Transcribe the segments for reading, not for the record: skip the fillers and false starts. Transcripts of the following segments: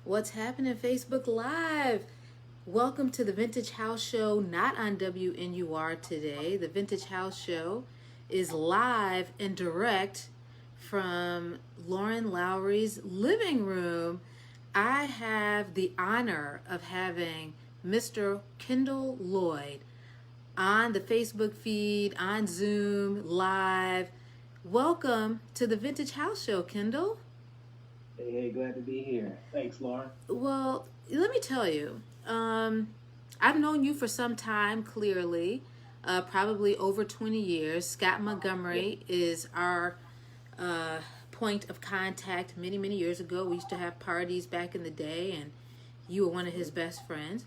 What's happening, Facebook Live? Welcome to the Vintage House Show, not on WNUR today. The Vintage House Show is live and direct from Lauren Lowry's living room. I have the honor of having Mr. Kendell Lloyd on the Facebook feed, on Zoom, live. Welcome to the Vintage House Show, Kendell. Hey, glad to be here. Thanks, Lauren. Well, let me tell you, I've known you for some time, clearly, probably over 20 years. Scott Montgomery is our point of contact many, many years ago. We used to have parties back in the day, and you were one of his best friends.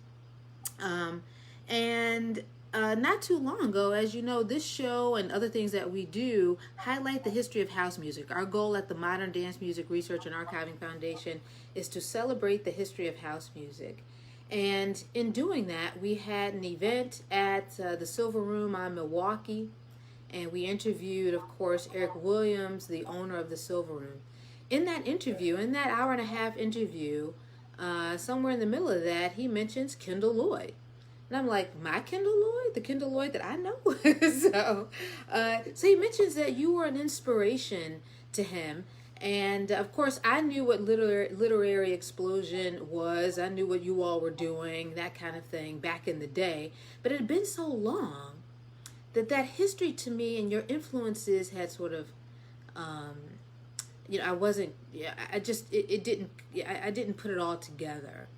And not too long ago, as you know, this show and other things that we do highlight the history of house music. Our goal at the Modern Dance Music Research and Archiving Foundation is to celebrate the history of house music. And in doing that, we had an event at the Silver Room on Milwaukee, and we interviewed, of course, Eric Williams, the owner of the Silver Room. In that interview, in that hour and a half interview, somewhere in the middle of that, he mentions Kendell Lloyd. And I'm like, my Kendell Lloyd? The Kendell Lloyd that I know? So he mentions that you were an inspiration to him. And, of course, I knew what literary explosion was. I knew what you all were doing, that kind of thing, back in the day. But it had been so long that history to me and your influences had sort of, I wasn't, I didn't put it all together.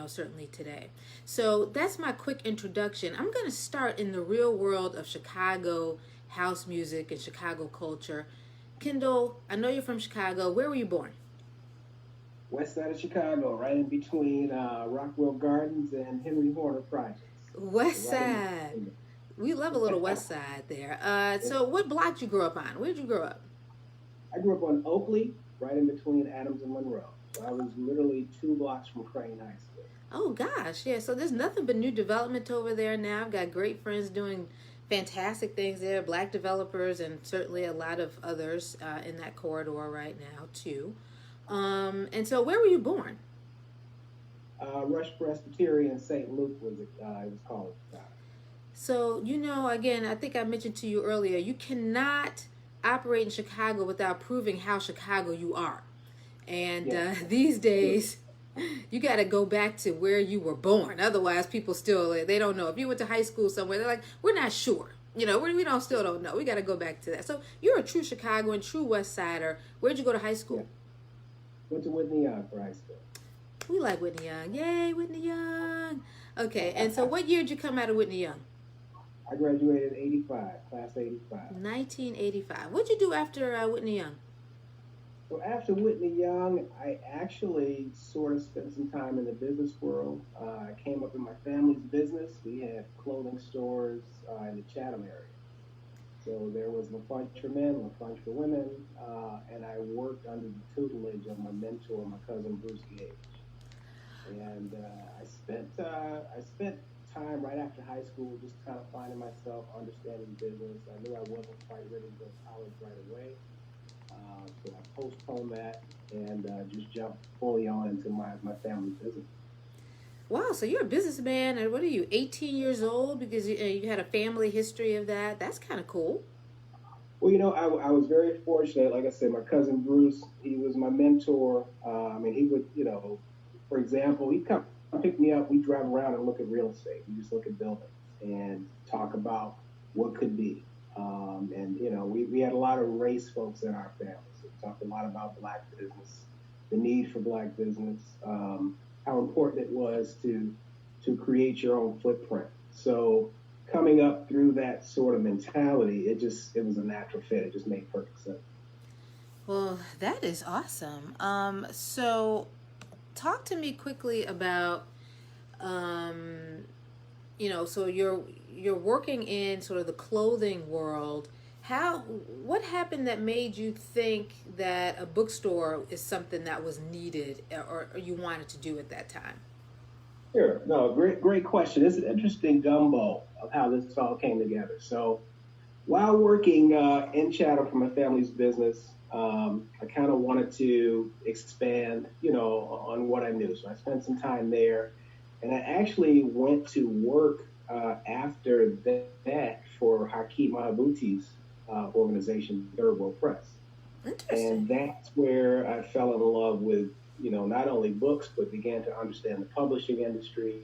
Certainly today. So that's my quick introduction. I'm going to start in the real world of Chicago house music and Chicago culture. Kendell, I know you're from Chicago. Where were you born? West side of Chicago, right in between Rockwell Gardens and Henry Horner Projects. West side. We love a little west side there. So what block did you grow up on? Where did you grow up? I grew up on Oakley, right in between Adams and Monroe. So I was literally 2 blocks from Crane High School. Oh, gosh, yeah. So there's nothing but new development over there now. I've got great friends doing fantastic things there, black developers, and certainly a lot of others in that corridor right now, too. And so where were you born? Rush Presbyterian St. Luke was it was called at the time. So, again, I think I mentioned to you earlier, you cannot operate in Chicago without proving how Chicago you are. And these days, you got to go back to where you were born. Otherwise, people still, they don't know. If you went to high school somewhere, they're like, we're not sure. We still don't know. We got to go back to that. So you're a true Chicagoan, true West Sider. Where'd you go to high school? Yeah. Went to Whitney Young for high school. We like Whitney Young. Yay, Whitney Okay, and so what year did you come out of Whitney Young? I graduated in 85, class 85. 1985. What'd you do after Whitney Young? So after Whitney Young, I actually sort of spent some time in the business world. I came up in my family's business. We had clothing stores in the Chatham area. So there was LaFunch for men, LaFunch for women, and I worked under the tutelage of my mentor, my cousin Bruce Gage. And I spent time right after high school just kind of finding myself, understanding business. I knew I wasn't quite ready to go to college right away. So I postponed that and just jumped fully on into my family's business. Wow, so you're a businessman, and what are you, 18 years old? Because you had a family history of that. That's kind of cool. Well, I was very fortunate. Like I said, my cousin Bruce, he was my mentor. He would, for example, he'd come pick me up. We'd drive around and look at real estate. We just look at buildings and talk about what could be. We had a lot of race folks in our family. So we talked a lot about black business, the need for black business, how important it was to create your own footprint. So coming up through that sort of mentality, it was a natural fit. It just made perfect sense. Well, that is awesome. So talk to me quickly about, so you're working in sort of the clothing world. What happened that made you think that a bookstore is something that was needed or you wanted to do at that time? Sure. No, great question. It's an interesting gumbo of how this all came together. So while working in Chatham for my family's business, I kind of wanted wanted to expand, on what I knew. So I spent some time there, and I actually went to work after that for Hakeem Mahabuti's organization, Third World Press. Interesting. And that's where I fell in love with, not only books, but began to understand the publishing industry,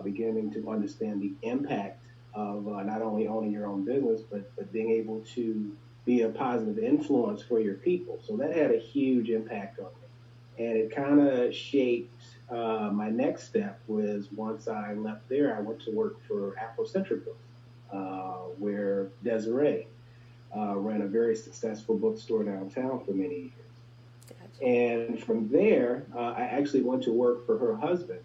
beginning to understand the impact of not only owning your own business, but being able to be a positive influence for your people. So that had a huge impact on me. And it kind of shaped my next step was once I left there, I went to work for Afrocentric Books, where Desiree ran a very successful bookstore downtown for many years. Gotcha. And from there, I actually went to work for her husband,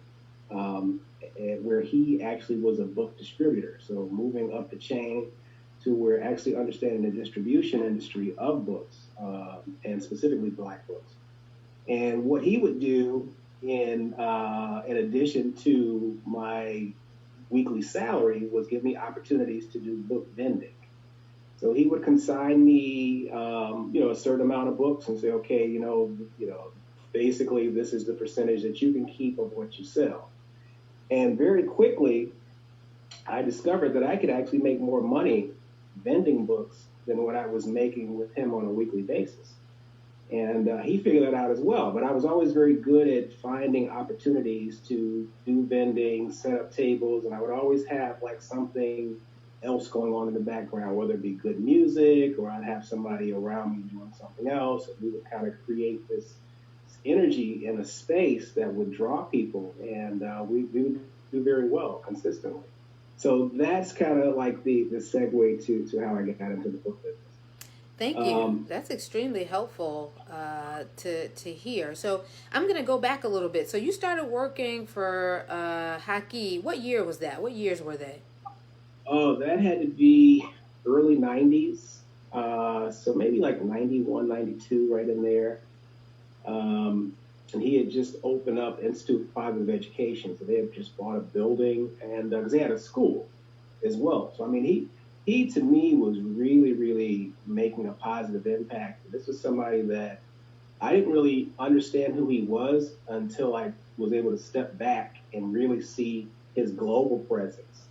where he actually was a book distributor. So moving up the chain to where actually understanding the distribution industry of books, and specifically Black books. And what he would do in addition to my weekly salary was give me opportunities to do book vending. So he would consign me, a certain amount of books and say, okay, basically this is the percentage that you can keep of what you sell. And very quickly, I discovered that I could actually make more money vending books than what I was making with him on a weekly basis. And he figured that out as well. But I was always very good at finding opportunities to do vending, set up tables, and I would always have like something else going on in the background, whether it be good music or I'd have somebody around me doing something else. And we would kind of create this energy in a space that would draw people, and we would do very well consistently. So that's kind of like the segue to how I got into the book business. Thank you. That's extremely helpful to hear. So I'm going to go back a little bit. So you started working for Haki. What year was that? What years were they? Oh, that had to be early 90s. So maybe like 91, 92, right in there. And he had just opened up Institute of Positive Education. So they had just bought a building, and because they had a school as well. So, I mean, he to me was really, really making a positive impact. This was somebody that I didn't really understand who he was until I was able to step back and really see his global presence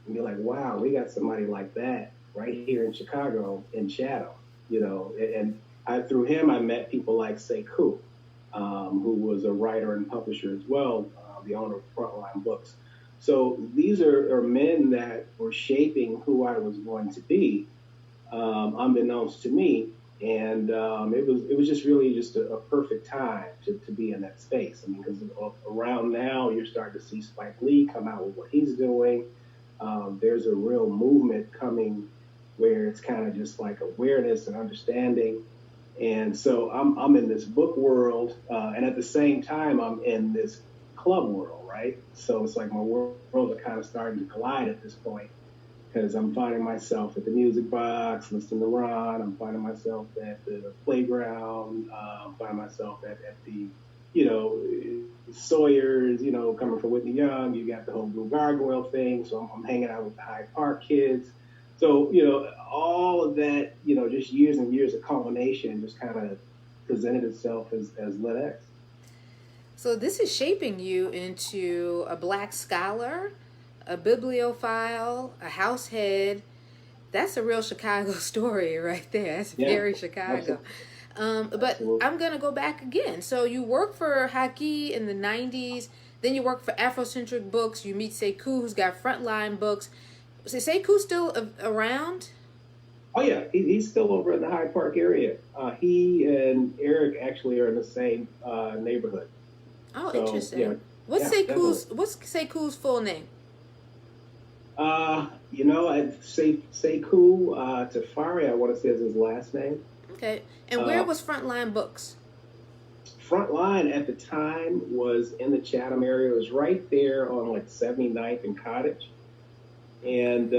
and be like, wow, we got somebody like that right here in Chicago in Chatham, and through him, I met people like Sekou, who was a writer and publisher as well, the owner of Frontline Books. So these are men that were shaping who I was going to be, unbeknownst to me. And it was just really just a perfect time to be in that space. I mean, because around now you're starting to see Spike Lee come out with what he's doing. There's a real movement coming where it's kind of just like awareness and understanding. And so I'm in this book world, and at the same time I'm in this club world, right? So it's like my worlds are kind of starting to collide at this point, because I'm finding myself at the music box, listening to Ron. I'm finding myself at the playground. I'm finding myself at the, Sawyer's, coming from Whitney Young. You got the whole Blue Gargoyle thing. So I'm hanging out with the Hyde Park kids. So, all of that, just years and years of culmination just kind of presented itself as Lit X. So this is shaping you into a Black scholar, a bibliophile, a house head. That's a real Chicago story right there. That's very Chicago. But I'm going to go back again. So you work for Haki in the 90s. Then you work for Afrocentric Books. You meet Sekou, who's got Frontline Books. Is Sekou still around? Oh, yeah. He's still over in the Hyde Park area. He and Eric actually are in the same neighborhood. Oh, so, interesting. Yeah, what's Sekou's full name? Sekou Tafari, I want to say is his last name. Okay. And where was Frontline Books? Frontline at the time was in the Chatham area. It was right there on like 79th and Cottage. And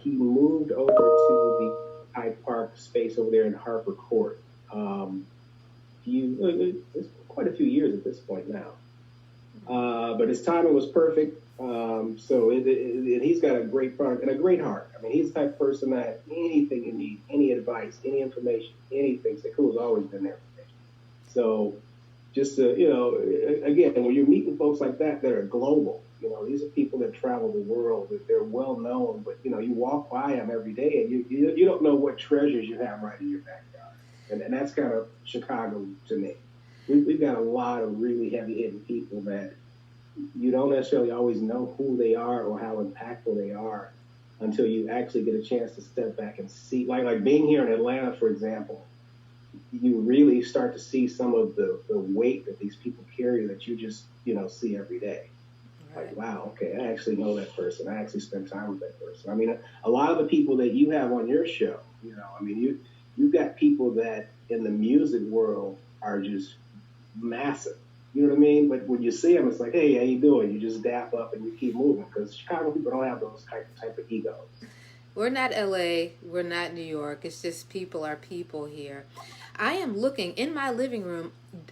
he moved over to the Hyde Park space over there in Harper Court. It's quite a few years at this point now. But his timing was perfect. So he's got a great product and a great heart. I mean, he's the type of person that anything you need, any advice, any information, anything, Sekou's always been there for me. So just to, again, when you're meeting folks like that are global, these are people that travel the world, that they're well known, but you walk by them every day and you don't know what treasures you have right in your backyard. And that's kind of Chicago to me. We've got a lot of really heavy hitting people that you don't necessarily always know who they are or how impactful they are until you actually get a chance to step back and see, like being here in Atlanta, for example. You really start to see some of the weight that these people carry that you just, see every day. Right. Like, wow, okay, I actually know that person. I actually spend time with that person. I mean, a lot of the people that you have on your show, you've got people that in the music world are just massive. You know what I mean? But when you see them, it's like, hey, how you doing? You just dap up and you keep moving because Chicago people don't have those type of egos. We're not LA, we're not New York. It's just people are people here. I am looking in my living room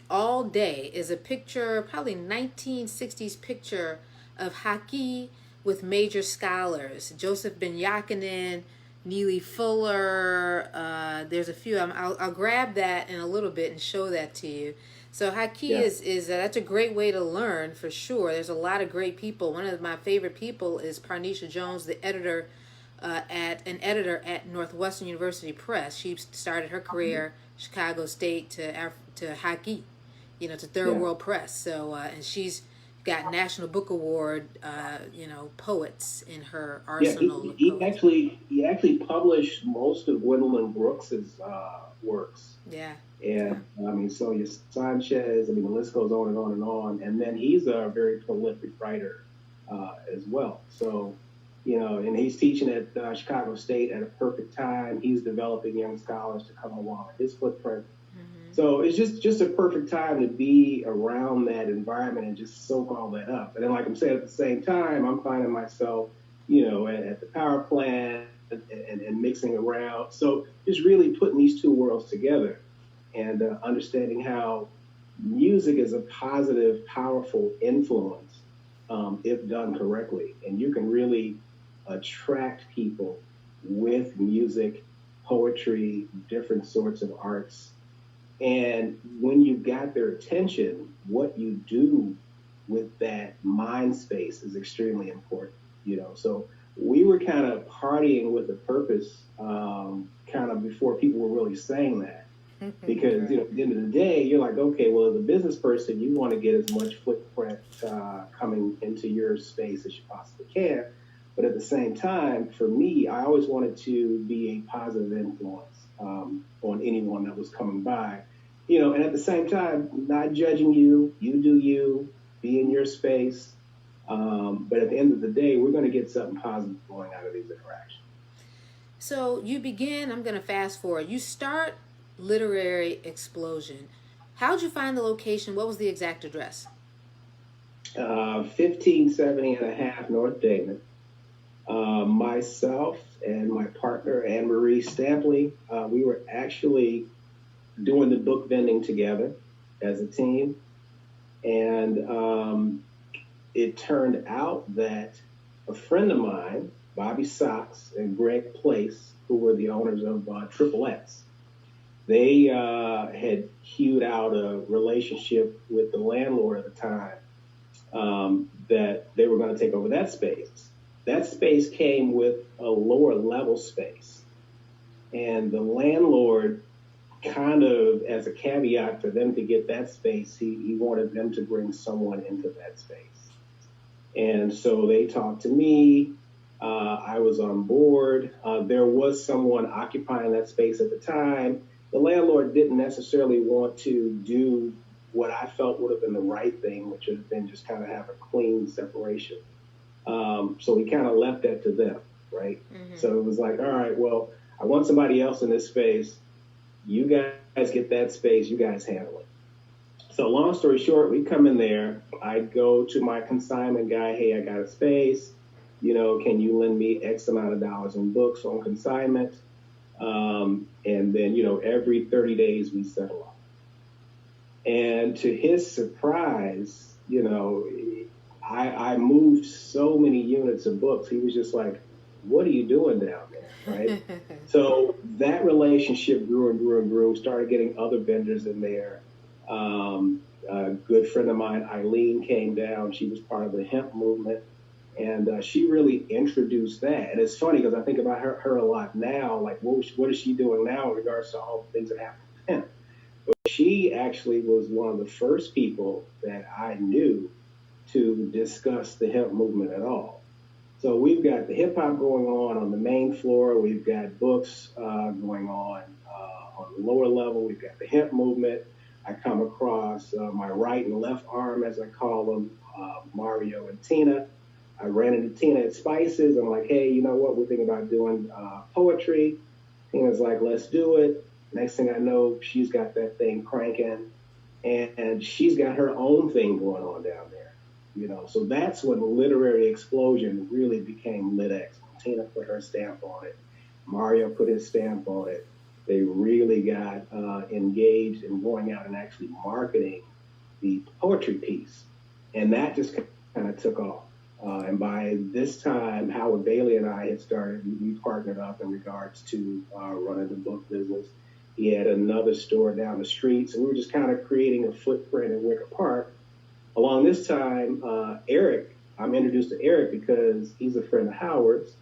all day is a picture, probably 1960s picture of hockey with major scholars. Joseph Ben-Yakinen, Neely Fuller. There's a few. I'll grab that in a little bit and show that to you. So hockey is that's a great way to learn for sure. There's a lot of great people. One of my favorite people is Parnisha Jones, the editor an editor at Northwestern University Press. She started her career Chicago State to hockey, to Third World Press. So and she's got National Book Award, poets in her arsenal. Yeah, he actually published most of Gwendolyn Brooks's works. Yeah. And Sonia Sanchez. The list goes on and on and on. And then he's a very prolific writer as well. So, and he's teaching at Chicago State at a perfect time. He's developing young scholars to come along with his footprint. Mm-hmm. So it's just a perfect time to be around that environment and just soak all that up. And then, like I'm saying, at the same time, I'm finding myself, at the power plant and mixing around. So just really putting these two worlds together and understanding how music is a positive, powerful influence if done correctly. And you can really attract people with music, poetry, different sorts of arts. And when you've got their attention, what you do with that mind space is extremely important, So we were kind of partying with a purpose kind of before people were really saying that. Because, at the end of the day, you're like, okay, well, as a business person, you want to get as much footprint coming into your space as you possibly can. But at the same time, for me, I always wanted to be a positive influence on anyone that was coming by. And at the same time, not judging you, you do you, be in your space. But at the end of the day, we're going to get something positive going out of these interactions. So you begin, I'm going to fast forward. You start Literary Explosion. How'd you find the location? What was the exact address? 1570 and a half North Damon. Myself and my partner, Anne-Marie Stampley, we were actually doing the book vending together as a team. And it turned out that a friend of mine, Bobby Socks and Greg Place, who were the owners of Triple X, they had hewed out a relationship with the landlord at the time that they were going to take over that space. That space came with a lower level space. And the landlord kind of, as a caveat for them to get that space, he wanted them to bring someone into that space. And so they talked to me. I was on board. There was someone occupying that space at the time. The landlord didn't necessarily want to do what I felt would have been the right thing, which would have been just kind of have a clean separation. So we kind of left that to them, right? Mm-hmm. So it was like, all right, well, I want somebody else in this space. You guys get that space. You guys handle it. So long story short, we come in there. I go to my consignment guy. Hey, I got a space. Can you lend me X amount of dollars in books on consignment? And then, every 30 days we settle up. And to his surprise, I moved so many units of books. He was just like, what are you doing down there? Right. So that relationship grew and grew and grew, started getting other vendors in there. A good friend of mine, Eileen, came down. She was part of the hemp movement, and she really introduced that. And it's funny because I think about her a lot now. Like, what is she doing now in regards to all the things that happened with hemp? But she actually was one of the first people that I knew to discuss the hemp movement at all. So we've got the hip hop going on the main floor. We've got books going on the lower level. We've got the hemp movement. I come across my right and left arm, as I call them, Mario and Tina. I ran into Tina at Spices. I'm like, hey, you know what? We're thinking about doing poetry. Tina's like, let's do it. Next thing I know, she's got that thing cranking, and she's got her own thing going on down there. So that's when Literary Explosion really became LitX. Tina put her stamp on it. Mario put his stamp on it. They really got engaged in going out and actually marketing the poetry piece. And that just kind of took off. And by this time, Howard Bailey and I had started, we partnered up in regards to running the book business. He had another store down the street. So we were just kind of creating a footprint in Wicker Park. Along this time, Eric, I'm introduced to Eric because he's a friend of Howard's.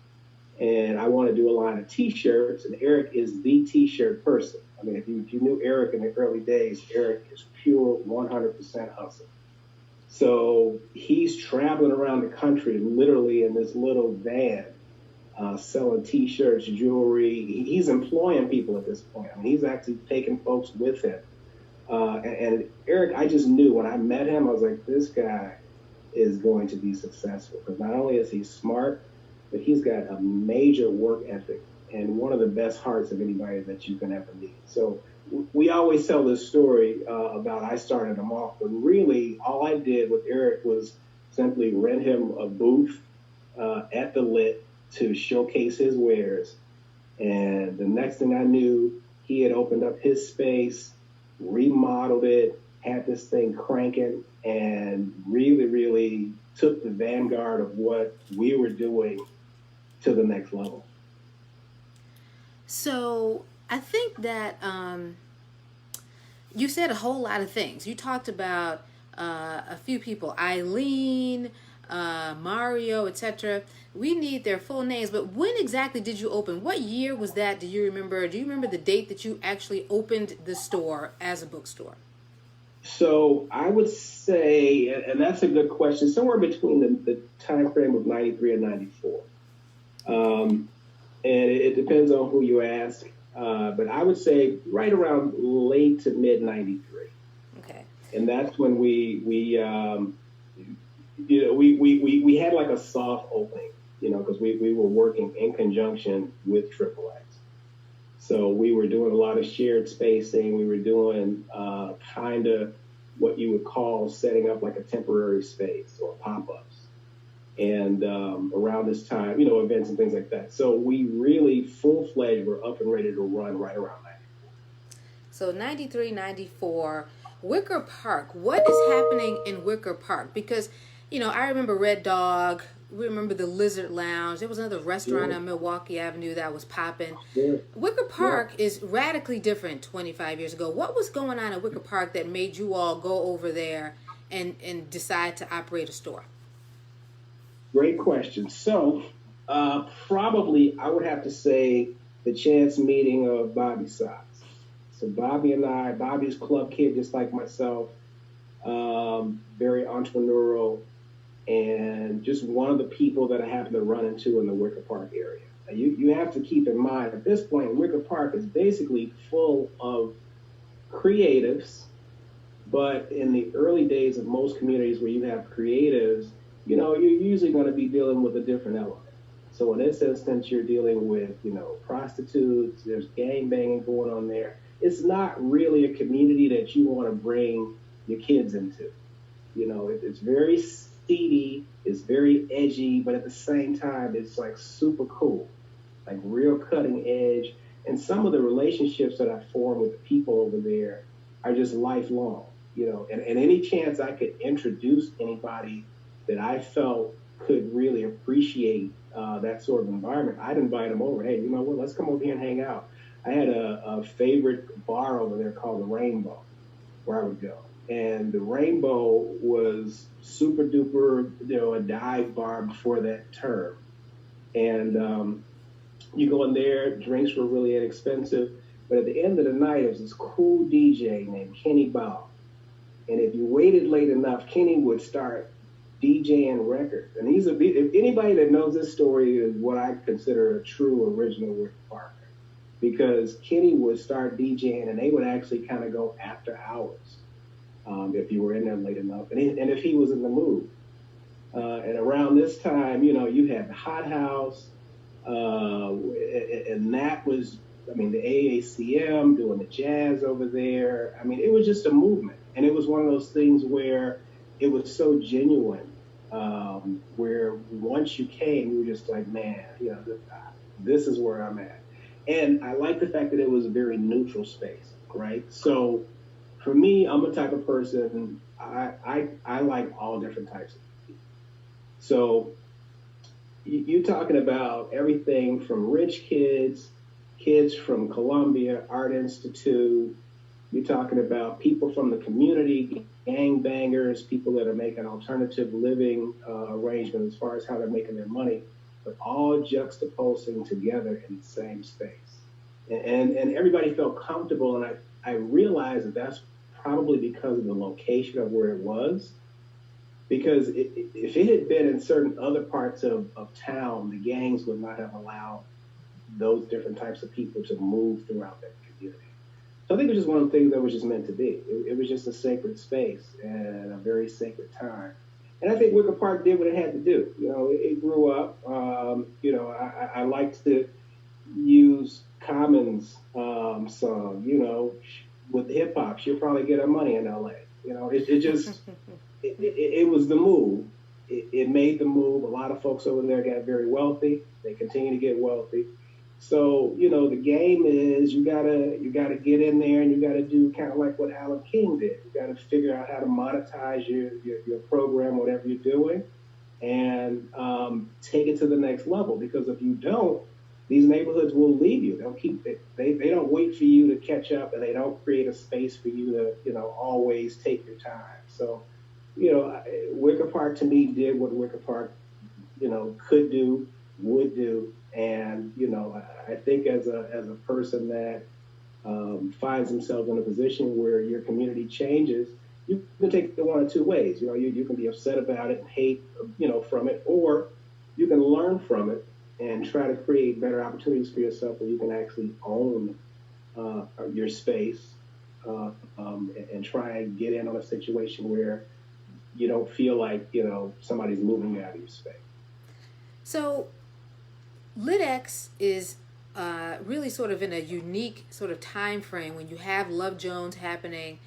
And I want to do a line of T-shirts, and Eric is the T-shirt person. I mean, if you knew Eric in the early days, Eric is pure 100% hustle. So he's traveling around the country literally in this little van, selling T-shirts, jewelry. He's employing people at this point. I mean, he's actually taking folks with him. And Eric, I just knew when I met him, I was like, this guy is going to be successful because not only is he smart, but he's got a major work ethic and one of the best hearts of anybody that you can ever meet. So we always tell this story about I started him off, but really all I did with Eric was simply rent him a booth at the Lit to showcase his wares. And the next thing I knew, he had opened up his space, remodeled it, had this thing cranking, and really, really took the vanguard of what we were doing to the next level. So I think that you said a whole lot of things. You talked about a few people, Eileen, Mario, etc. We need their full names, but when exactly did you open? What year was that? Do you remember? Do you remember the date that you actually opened the store as a bookstore? So I would say, and that's a good question, somewhere between the time frame of 93 and 94. And it depends on who you ask. But I would say right around late to mid 93. Okay. And that's when we had like a soft opening, because we were working in conjunction with Triple X. So we were doing a lot of shared spacing. We were doing kind of what you would call setting up like a temporary space or pop-ups. And around this time, events and things like that. So we really full-fledged were up and ready to run right around 94. So 93, 94, Wicker Park. What is happening in Wicker Park? Because, I remember Red Dog. We remember the Lizard Lounge. There was another restaurant on Milwaukee Avenue that was popping. Yeah. Wicker Park is radically different 25 years ago. What was going on at Wicker Park that made you all go over there and decide to operate a store? Great question. So probably I would have to say the chance meeting of Bobby Sides. So Bobby's club kid, just like myself, very entrepreneurial, and just one of the people that I happened to run into in the Wicker Park area. Now, you have to keep in mind, at this point, Wicker Park is basically full of creatives, but in the early days of most communities where you have creatives, you're usually going to be dealing with a different element. So in this instance, you're dealing with, prostitutes, there's gang banging going on there. It's not really a community that you want to bring your kids into. It's very seedy, it's very edgy, but at the same time, it's like super cool, like real cutting edge. And some of the relationships that I form with the people over there are just lifelong, and any chance I could introduce anybody that I felt could really appreciate that sort of environment, I'd invite them over. Hey, you know what? Let's come over here and hang out. I had a favorite bar over there called the Rainbow, where I would go. And the Rainbow was super duper, a dive bar before that term. And you go in there, drinks were really inexpensive. But at the end of the night, there was this cool DJ named Kenny Ball. And if you waited late enough, Kenny would start DJing records. And if anybody that knows this story is what I consider a true original Rick Parker. Because Kenny would start DJing and they would actually kind of go after hours if you were in there late enough. And if he was in the mood. And around this time, you had the Hot House, and that was, the AACM doing the jazz over there. It was just a movement. And it was one of those things where it was so genuine, where once you came, you were just like, man, this is where I'm at. And I like the fact that it was a very neutral space, right? So for me, I'm a type of person, I like all different types of people. So you're talking about everything from rich kids from Columbia, Art Institute. You're talking about people from the community, gangbangers, people that are making alternative living arrangements as far as how they're making their money, but all juxtaposing together in the same space. And everybody felt comfortable, and I realized that that's probably because of the location of where it was. Because if it had been in certain other parts of town, the gangs would not have allowed those different types of people to move throughout that community. So I think it was just one of the things that was just meant to be. It was just a sacred space and a very sacred time. And I think Wicker Park did what it had to do. It grew up. I liked to use Common's song, with hip hop. She'll probably get her money in LA. It just, it was the move. It made the move. A lot of folks over there got very wealthy. They continue to get wealthy. So, the game is you gotta get in there and you gotta do kind of like what Alan King did. You gotta figure out how to monetize your program, whatever you're doing, and take it to the next level. Because if you don't, these neighborhoods will leave you. They'll keep it. They don't wait for you to catch up, and they don't create a space for you to always take your time. So, Wicker Park to me did what Wicker Park could do, would do. And, I think as a person that finds himself in a position where your community changes, you can take it one of two ways. You can be upset about it and hate, from it, or you can learn from it and try to create better opportunities for yourself where you can actually own your space and try and get in on a situation where you don't feel like, somebody's moving you out of your space. So LitX is really sort of in a unique sort of time frame when you have Love Jones happening.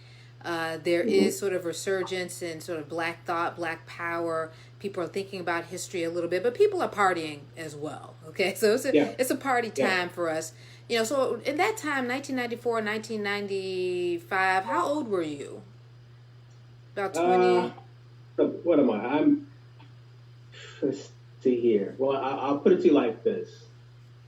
There is sort of resurgence in sort of Black thought, Black power. People are thinking about history a little bit, but people are partying as well. Okay, so it's a party time for us. So in that time, 1994, 1995, how old were you? About 20? What am I? Let's see here. Well, I'll put it to you like this.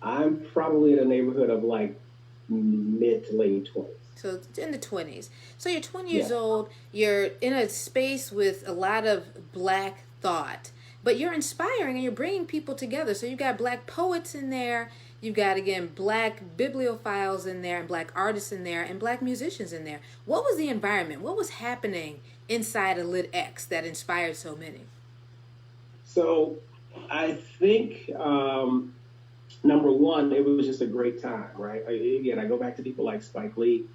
I'm probably in a neighborhood of like mid to late 20s. So in the 20s. So you're 20 years old. You're in a space with a lot of Black thought, but you're inspiring and you're bringing people together. So you've got Black poets in there. You've got, again, Black bibliophiles in there and Black artists in there and Black musicians in there. What was the environment? What was happening inside of LitX that inspired so many? So I think, number one, it was just a great time, right? Again, I go back to people like Spike Lee.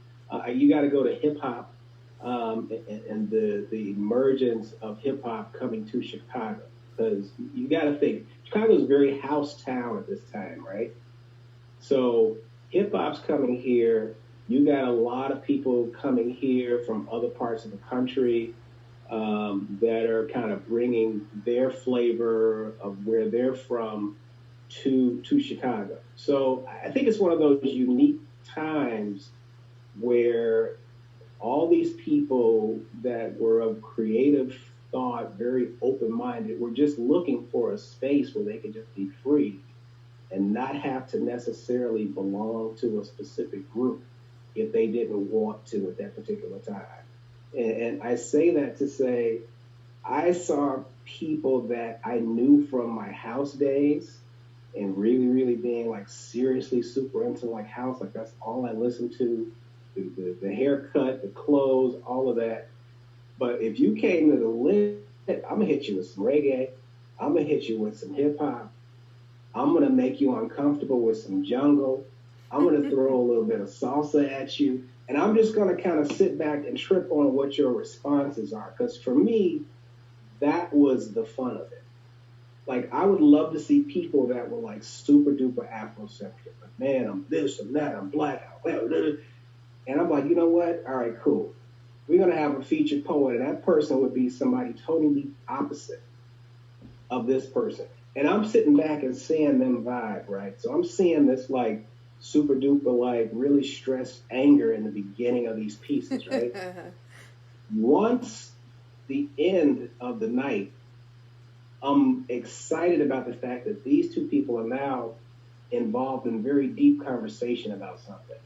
You got to go to hip hop and the emergence of hip hop coming to Chicago, because you got to think Chicago's very house town at this time, right? So hip hop's coming here. You got a lot of people coming here from other parts of the country that are kind of bringing their flavor of where they're from to Chicago. So I think it's one of those unique times where all these people that were of creative thought, very open-minded, were just looking for a space where they could just be free and not have to necessarily belong to a specific group if they didn't want to at that particular time. And I say that to say I saw people that I knew from my house days and really, really being like seriously super into like house, like that's all I listened to. The haircut, the clothes, all of that. But if you came to the lit, I'm gonna hit you with some reggae. I'm gonna hit you with some hip hop. I'm gonna make you uncomfortable with some jungle. I'm gonna throw a little bit of salsa at you, and I'm just gonna kind of sit back and trip on what your responses are. Because for me, that was the fun of it. Like I would love to see people that were like super duper Afrocentric. Like, man, I'm this, I'm that, I'm black, and I'm like, you know what? All right, cool. We're gonna have a featured poet, and that person would be somebody totally opposite of this person. And I'm sitting back and seeing them vibe, right? So I'm seeing this like super duper, like really stressed anger in the beginning of these pieces, right? Once the end of the night, I'm excited about the fact that these two people are now involved in very deep conversation about something.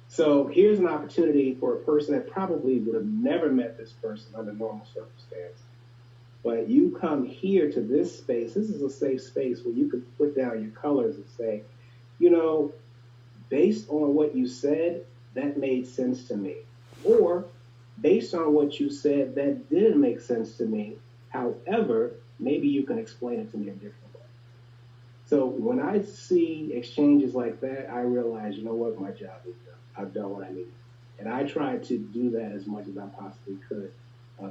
So here's an opportunity for a person that probably would have never met this person under normal circumstances. But you come here to this space. This is a safe space where you can put down your colors and say, you know, based on what you said, that made sense to me. Or based on what you said, that didn't make sense to me. However, maybe you can explain it to me a different way. So when I see exchanges like that, I realize, you know what, my job is done. I've done what I need. And I try to do that as much as I possibly could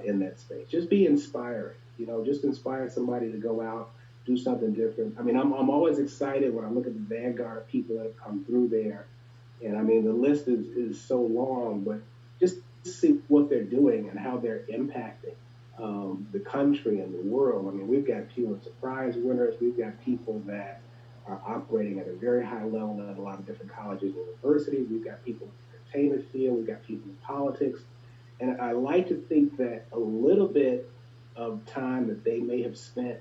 in that space. Just be inspiring, just inspire somebody to go out, do something different. I mean, I'm always excited when I look at the vanguard of people that have come through there. And I mean, the list is so long, but just see what they're doing and how they're impacting the country and the world. I mean, we've got Pulitzer Prize winners. We've got people that are operating at a very high level at a lot of different colleges and universities. We've got people in the entertainment field. We've got people in politics. And I like to think that a little bit of time that they may have spent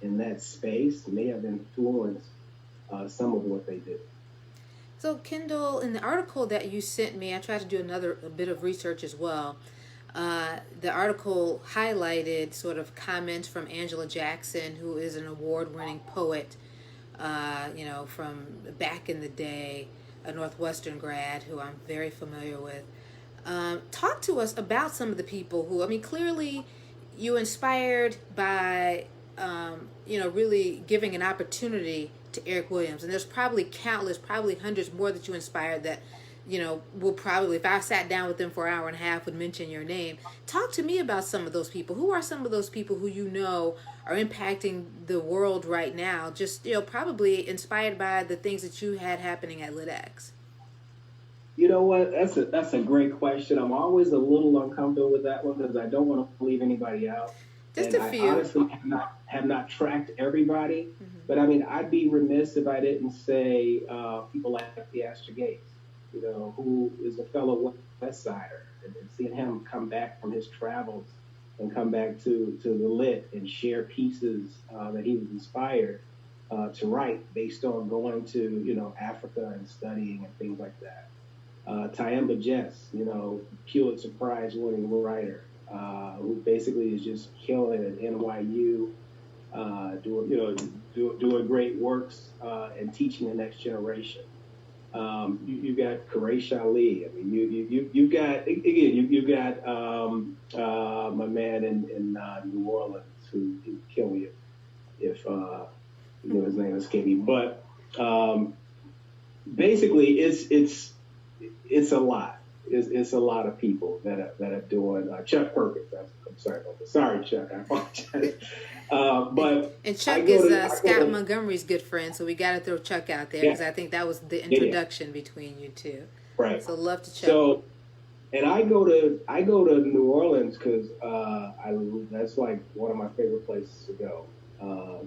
in that space may have influenced some of what they do. So, Kendall, in the article that you sent me, I tried to do a bit of research as well. The article highlighted sort of comments from Angela Jackson, who is an award-winning poet, from back in the day, a Northwestern grad who I'm very familiar with. Talk to us about some of the people who, I mean, clearly you inspired by, really giving an opportunity to Eric Williams. And there's probably countless, probably hundreds more that you inspired that, will probably, if I sat down with them for an hour and a half, would mention your name. Talk to me about some of those people. Who are some of those people who are impacting the world right now, just, probably inspired by the things that you had happening at LitX? You know what? That's a great question. I'm always a little uncomfortable with that one because I don't want to leave anybody out. Just And a I few. honestly have not tracked everybody. Mm-hmm. But I mean, I'd be remiss if I didn't say people like the Astor Gates, who is a fellow West Sider, and seeing him come back from his travels and come back to the lit and share pieces that he was inspired to write based on going to Africa and studying and things like that. Tyemba Jess, Pulitzer Prize winning writer, who basically is just killing it at NYU, doing great works and teaching the next generation. You got Quraysh Ali. I mean, you've got again, you've got my man in New Orleans who he'd kill me if his name escaped me. But basically, it's a lot. It's a lot of people that are doing. Chuck Perkins. I'm sorry about that. Sorry, Chuck. I apologize. But and Chuck is Scott Montgomery's good friend, so we got to throw Chuck out there because I think that was the introduction between you two. Right. So love to Chuck. So, and I go to New Orleans because that's like one of my favorite places to go.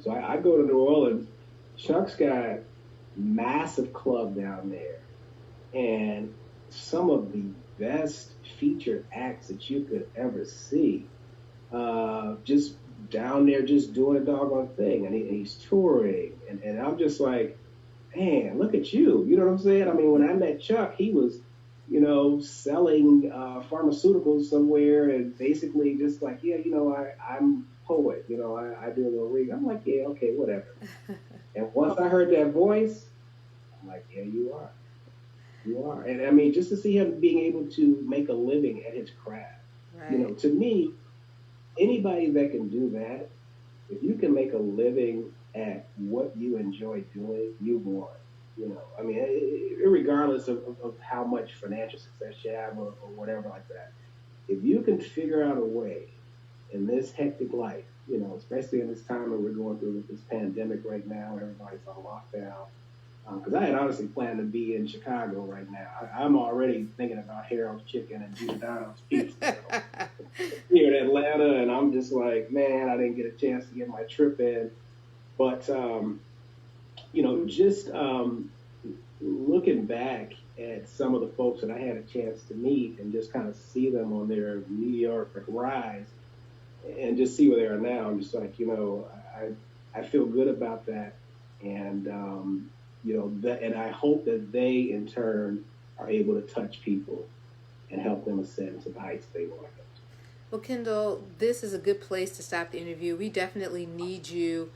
So I go to New Orleans. Chuck's got massive club down there, and some of the best featured acts that you could ever see. Just down there, just doing a doggone thing, and he's touring, and I'm just like, man, look at you. You know what I'm saying? I mean, when I met Chuck, he was selling pharmaceuticals somewhere and basically just like, yeah, I'm a poet, I do a little reading. I'm like, yeah, okay, whatever. And once I heard that voice, I'm like, yeah, you are. You are. And I mean, just to see him being able to make a living at his craft, Right. to me, anybody that can do that, if you can make a living at what you enjoy doing, you won. I mean, regardless of how much financial success you have or whatever like that, if you can figure out a way in this hectic life, especially in this time that we're going through with this pandemic right now, everybody's on lockdown. Because I had honestly planned to be in Chicago right now. I'm already thinking about Harold's Chicken and Giordano's Pizza here in Atlanta, and I'm just like, man, I didn't get a chance to get my trip in. But just looking back at some of the folks that I had a chance to meet and just kind of see them on their meteoric rise and just see where they are now, I'm just like, I feel good about that. And, that, and I hope that they in turn are able to touch people and help them ascend to the heights they want to go to. Well, Kendall, this is a good place to stop the interview. We definitely need you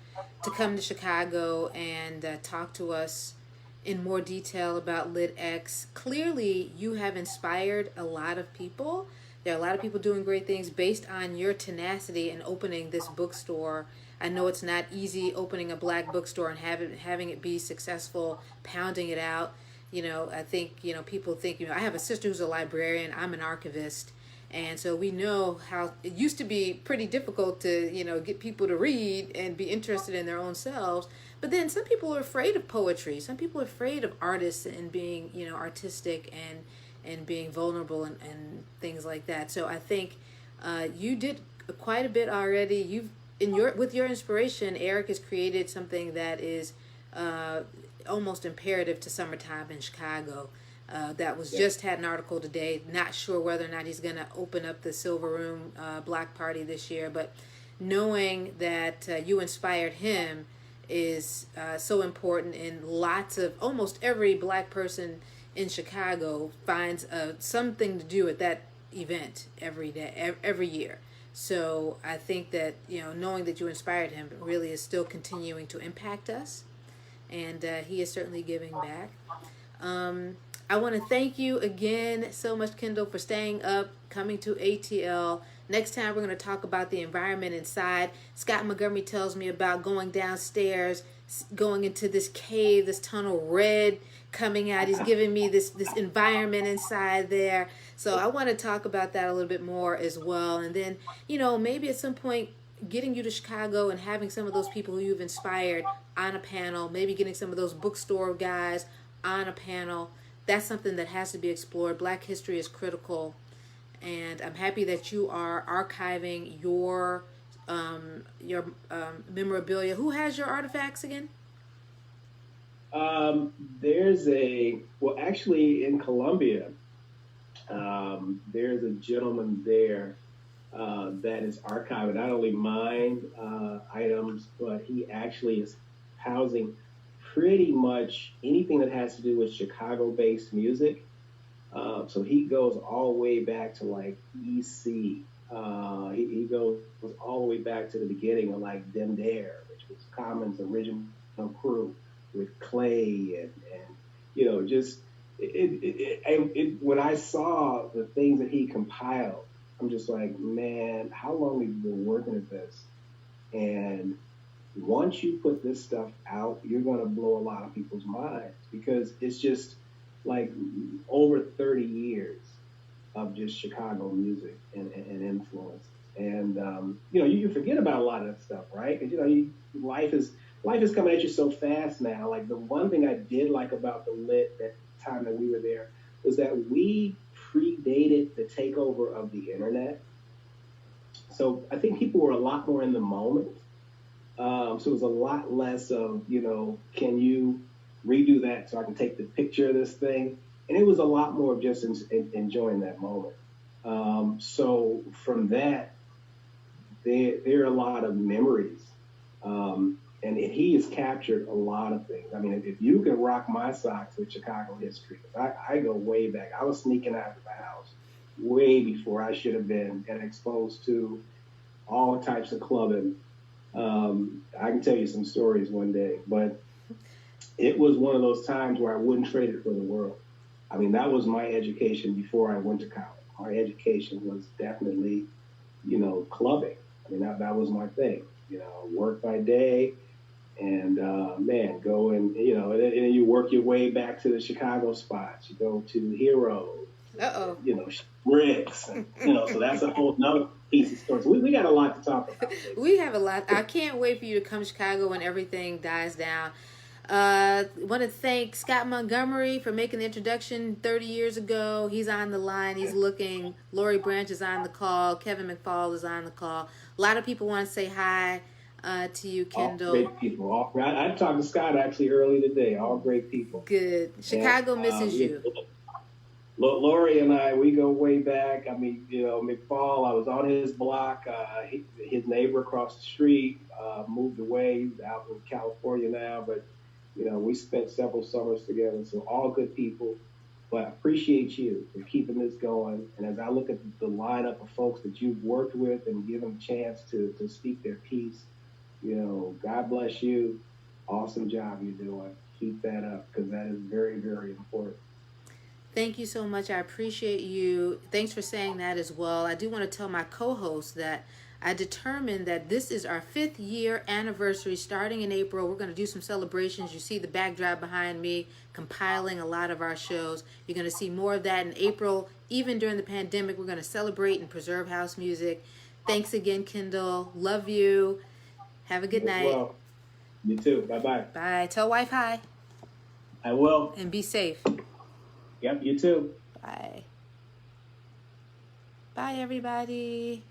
to come to Chicago and talk to us in more detail about LitX. Clearly, you have inspired a lot of people. There are a lot of people doing great things based on your tenacity in opening this bookstore. I know it's not easy opening a black bookstore and having it be successful, pounding it out. I think, people think, I have a sister who's a librarian, I'm an archivist. And so we know how it used to be pretty difficult to, get people to read and be interested in their own selves. But then some people are afraid of poetry. Some people are afraid of artists and being, artistic and being vulnerable and things like that. So I think you did quite a bit already. With your inspiration, Eric has created something that is almost imperative to summertime in Chicago. That was Yeah. just had an article today. Not sure whether or not he's going to open up the Silver Room block party this year, but knowing that you inspired him is so important. And almost every black person in Chicago finds something to do at that event every day, every year. So I think that knowing that you inspired him really is still continuing to impact us, and he is certainly giving back. Um, I want to thank you again so much, Kendall, for staying up, coming to ATL. Next time, we're going to talk about the environment inside. Scott Montgomery tells me about going downstairs, going into this cave, this tunnel, red coming out. He's giving me this environment inside there. So I want to talk about that a little bit more as well. And then, maybe at some point, getting you to Chicago and having some of those people who you've inspired on a panel, maybe getting some of those bookstore guys on a panel. That's something that has to be explored. Black history is critical, and I'm happy that you are archiving your memorabilia. Who has your artifacts again? Actually in Columbia, there's a gentleman there that is archiving not only mine items, but he actually is housing pretty much anything that has to do with Chicago-based music. So he goes all the way back to like EC. He goes all the way back to the beginning of like Dem Dare, which was Common's original crew with Clay and just when I saw the things that he compiled, I'm just like, man, how long have you been working at this? And once you put this stuff out, you're going to blow a lot of people's minds because it's just like over 30 years of just Chicago music and influence. And you forget about a lot of that stuff, right? Because life is coming at you so fast now. Like the one thing I did like about the Lit that time that we were there was that we predated the takeover of the internet. So I think people were a lot more in the moment. So it was a lot less of, can you redo that so I can take the picture of this thing? And it was a lot more of just enjoying that moment. So from that, there are a lot of memories. and he has captured a lot of things. I mean, if you can rock my socks with Chicago history, I go way back. I was sneaking out of the house way before I should have been and exposed to all types of clubbing. I can tell you some stories one day, but it was one of those times where I wouldn't trade it for the world. I mean, that was my education before I went to college. My education was definitely, clubbing. I mean, that was my thing. Work by day, and man, go and then you work your way back to the Chicago spots. You go to Heroes, Uh-oh. Bricks, so that's a whole nother piece of story. So we got a lot to talk about. We have a lot. I can't wait for you to come to Chicago when everything dies down. Want to thank Scott Montgomery for making the introduction 30 years ago. He's on the line. He's looking. Lori Branch is on the call. Kevin McFall is on the call. A lot of people want to say hi to you, Kendell. All great people. I talked to Scott actually early today. All great people. Good. Chicago misses you. Lori and I, we go way back. I mean, McFall, I was on his block. His neighbor across the street moved away. He's out in California now, but we spent several summers together, so all good people. But I appreciate you for keeping this going. And as I look at the lineup of folks that you've worked with and given a chance to speak their piece, God bless you. Awesome job you're doing. Keep that up, because that is very, very important. Thank you so much. I appreciate you. Thanks for saying that as well. I do want to tell my co-host that I determined that this is our 5th year anniversary starting in April. We're going to do some celebrations. You see the backdrop behind me compiling a lot of our shows. You're going to see more of that in April. Even during the pandemic, we're going to celebrate and preserve house music. Thanks again, Kendell. Love you. Have a good night. Well, you too. Bye-bye. Bye. Tell wife hi. I will. And be safe. Yep, you too. Bye. Bye, everybody.